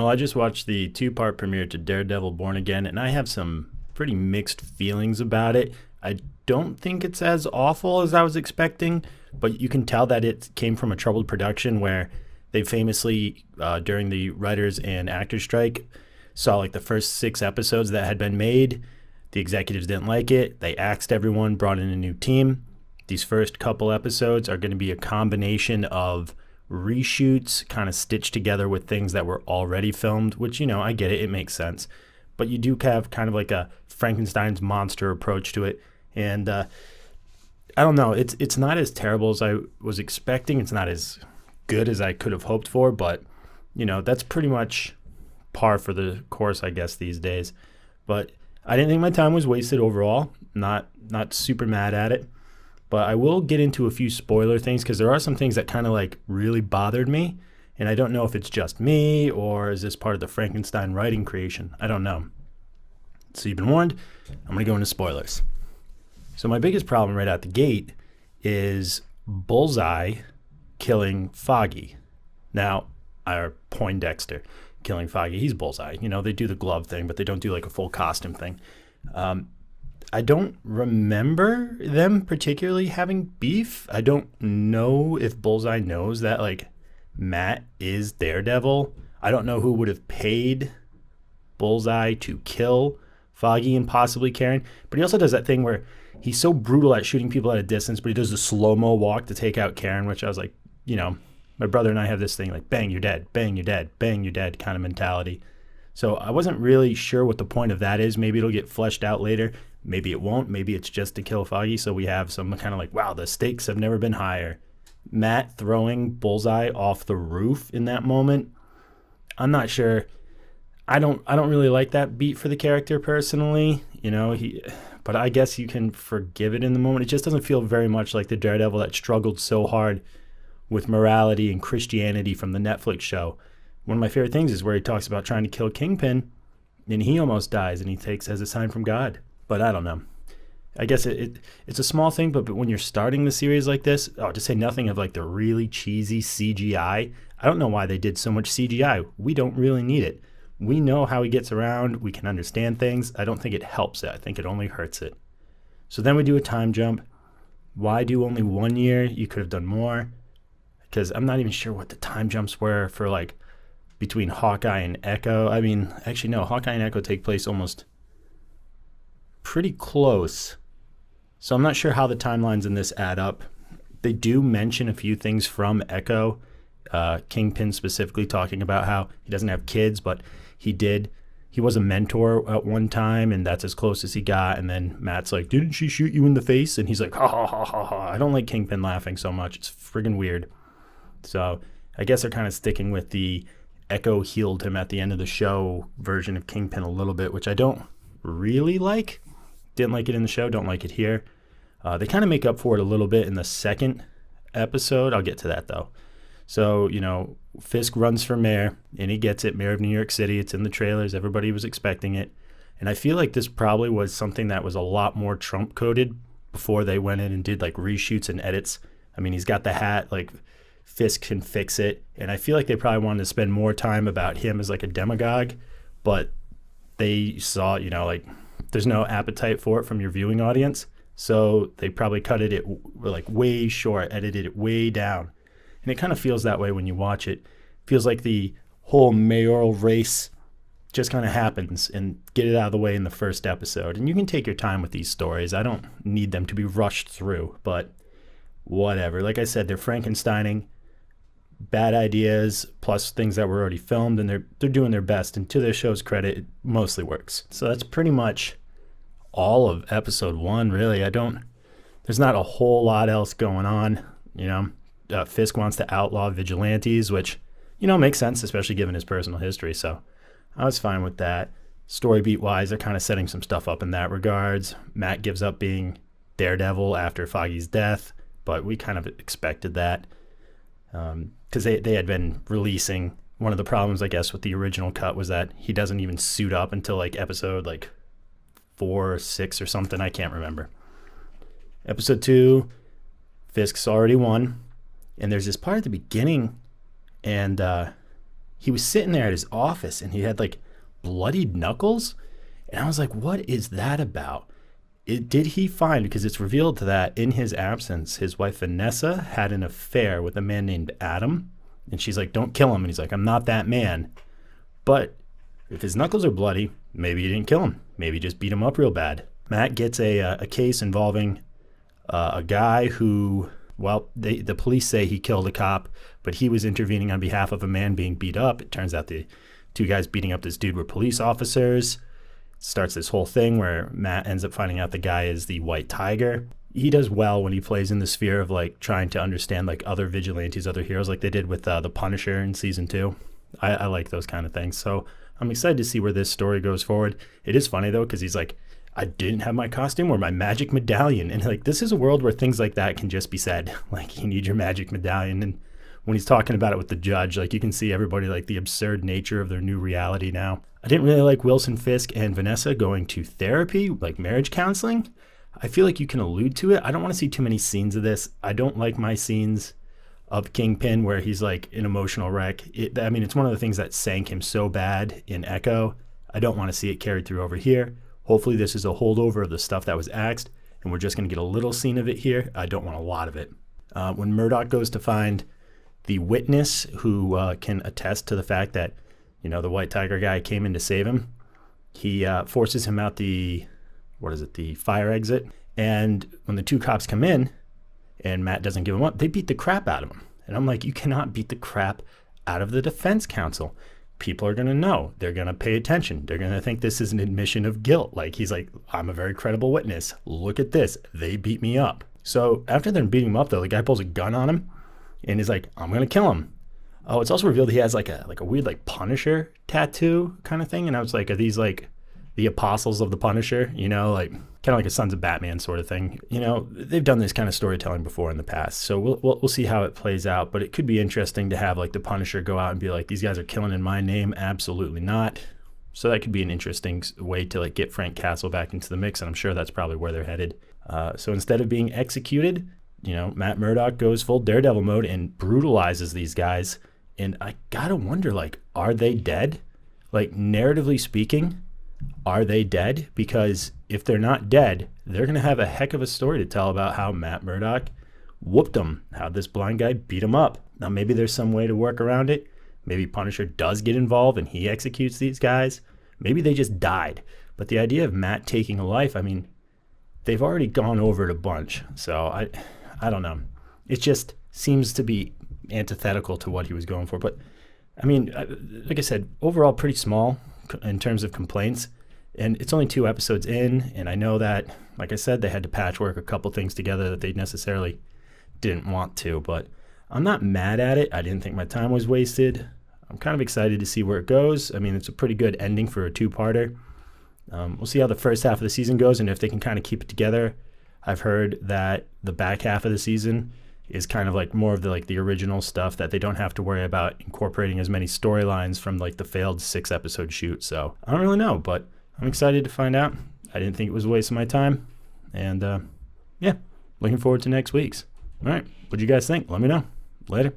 Well, I just watched the two-part premiere to Daredevil Born Again, and I have some pretty mixed feelings about it. I don't think it's as awful as I was expecting, but you can tell that it came from a troubled production where they famously, during the writers and actors strike, saw like the first 6 episodes that had been made. The executives didn't like it. They axed everyone, brought in a new team. These first couple episodes are going to be a combination of reshoots kind of stitched together with things that were already filmed, which, I get it. It makes sense. But you do have kind of like a Frankenstein's monster approach to it. And I don't know. It's not as terrible as I was expecting. It's not as good as I could have hoped for. But, that's pretty much par for the course, I guess, these days. But I didn't think my time was wasted overall. Not super mad at it. But I will get into a few spoiler things because there are some things that kind of like really bothered me. And I don't know if it's just me or is this part of the Frankenstein writing creation. I don't know. So you've been warned. I'm going to go into spoilers. So my biggest problem right out the gate is Bullseye killing Foggy. Now, or Poindexter killing Foggy. He's Bullseye. They do the glove thing, but they don't do like a full costume thing. I don't remember them particularly having beef. I don't know if Bullseye knows that like Matt is Daredevil. I don't know who would have paid Bullseye to kill Foggy and possibly Karen. But he also does that thing where he's so brutal at shooting people at a distance, but he does the slow-mo walk to take out Karen, which I was like, my brother and I have this thing like bang, you're dead, bang, you're dead, bang, you're dead kind of mentality. So I wasn't really sure what the point of that is. Maybe it'll get fleshed out later. Maybe it won't. Maybe it's just to kill Foggy. So we have some kind of like, wow, the stakes have never been higher. Matt throwing Bullseye off the roof in that moment. I'm not sure. I don't really like that beat for the character personally. But I guess you can forgive it in the moment. It just doesn't feel very much like the Daredevil that struggled so hard with morality and Christianity from the Netflix show. One of my favorite things is where he talks about trying to kill Kingpin, and he almost dies, and he takes as a sign from God. But I don't know. I guess it's a small thing, but when you're starting the series like this, to say nothing of like the really cheesy CGI, I don't know why they did so much CGI. We don't really need it. We know how he gets around. We can understand things. I don't think it helps it. I think it only hurts it. So then we do a time jump. Why do only 1 year? You could have done more. Because I'm not even sure what the time jumps were for like between Hawkeye and Echo. I mean, actually, no. Hawkeye and Echo take place almost pretty close. So I'm not sure how the timelines in this add up. They do mention a few things from Echo. Kingpin specifically talking about how he doesn't have kids, but he did. He was a mentor at one time, and that's as close as he got. And then Matt's like, didn't she shoot you in the face? And he's like, ha, ha, ha, ha, ha. I don't like Kingpin laughing so much. It's friggin' weird. So I guess they're kind of sticking with the Echo healed him at the end of the show version of Kingpin a little bit, which I don't really like. Didn't like it in the show, don't like it here. They kind of make up for it a little bit in the second episode. I'll get to that, though. So, Fisk runs for mayor, and he gets it, mayor of New York City. It's in the trailers. Everybody was expecting it. And I feel like this probably was something that was a lot more Trump-coded before they went in and did, like, reshoots and edits. I mean, he's got the hat, like, Fisk can fix it. And I feel like they probably wanted to spend more time about him as, like, a demagogue. But they saw, like, there's no appetite for it from your viewing audience. So they probably cut it like way short, edited it way down. And it kind of feels that way when you watch it. Feels like the whole mayoral race just kind of happens and get it out of the way in the first episode. And you can take your time with these stories. I don't need them to be rushed through, but whatever. Like I said, they're Frankensteining bad ideas plus things that were already filmed, and they're doing their best. And to their show's credit, it mostly works. So that's pretty much all of episode 1, really. There's not a whole lot else going on. Fisk wants to outlaw vigilantes, which, makes sense, especially given his personal history. So I was fine with that. Story beat wise, they're kind of setting some stuff up in that regards. Matt gives up being Daredevil after Foggy's death, but we kind of expected that because they had been releasing. One of the problems, I guess, with the original cut was that he doesn't even suit up until like episode 4 or 6 or something. I can't remember. Episode 2, Fisk's already won. And there's this part at the beginning, and he was sitting there at his office and he had like bloodied knuckles. And I was like, what is that about? Did he find, because it's revealed that in his absence, his wife Vanessa had an affair with a man named Adam. And she's like, don't kill him. And he's like, I'm not that man. But if his knuckles are bloody, maybe he didn't kill him. Maybe he just beat him up real bad. Matt gets a case involving a guy who, well, the police say he killed a cop, but he was intervening on behalf of a man being beat up. It turns out the two guys beating up this dude were police officers. Starts this whole thing where Matt ends up finding out the guy is the White Tiger. He does well when he plays in the sphere of like trying to understand like other vigilantes, other heroes, like they did with the Punisher in season 2. I like those kind of things. So I'm excited to see where this story goes forward. It is funny though, because he's like, I didn't have my costume or my magic medallion. And like, this is a world where things like that can just be said. Like, you need your magic medallion. And when he's talking about it with the judge, like you can see everybody like the absurd nature of their new reality now. I didn't really like Wilson Fisk and Vanessa going to therapy, like marriage counseling. I feel like you can allude to it. I don't want to see too many scenes of this. I don't like my scenes of Kingpin where he's like an emotional wreck. It's one of the things that sank him so bad in Echo. I don't want to see it carried through over here. Hopefully this is a holdover of the stuff that was axed, and we're just going to get a little scene of it here. I don't want a lot of it. When Murdoch goes to find the witness who can attest to the fact that, the White Tiger guy came in to save him, he forces him out the fire exit. And when the two cops come in and Matt doesn't give him up, they beat the crap out of him. And I'm like, you cannot beat the crap out of the defense counsel. People are going to know. They're going to pay attention. They're going to think this is an admission of guilt. Like, he's like, I'm a very credible witness. Look at this. They beat me up. So after they're beating him up, though, the guy pulls a gun on him and he's like, I'm going to kill him. Oh, it's also revealed he has like a weird like Punisher tattoo kind of thing. And I was like, are these like the apostles of the Punisher? Like kind of like a Sons of Batman sort of thing. They've done this kind of storytelling before in the past. So we'll see how it plays out. But it could be interesting to have like the Punisher go out and be like, these guys are killing in my name. Absolutely not. So that could be an interesting way to like get Frank Castle back into the mix. And I'm sure that's probably where they're headed. So instead of being executed, Matt Murdock goes full Daredevil mode and brutalizes these guys. And I gotta wonder, like, are they dead? Like, narratively speaking, are they dead? Because if they're not dead, they're going to have a heck of a story to tell about how Matt Murdock whooped them, how this blind guy beat him up. Now, maybe there's some way to work around it. Maybe Punisher does get involved and he executes these guys. Maybe they just died. But the idea of Matt taking a life, they've already gone over it a bunch. So I don't know. It just seems to be antithetical to what he was going for. But like I said, overall pretty small in terms of complaints, and it's only 2 episodes in, and I know that, like I said, they had to patchwork a couple things together that they necessarily didn't want to, but I'm not mad at it. I didn't think my time was wasted. I'm kind of excited to see where it goes. It's a pretty good ending for a 2-parter. We'll see how the first half of the season goes and if they can kind of keep it together. I've heard that the back half of the season is kind of like more of the original stuff, that they don't have to worry about incorporating as many storylines from like the failed 6-episode shoot. So I don't really know, but I'm excited to find out. I didn't think it was a waste of my time. And looking forward to next week's. All right. What do you guys think? Let me know. Later.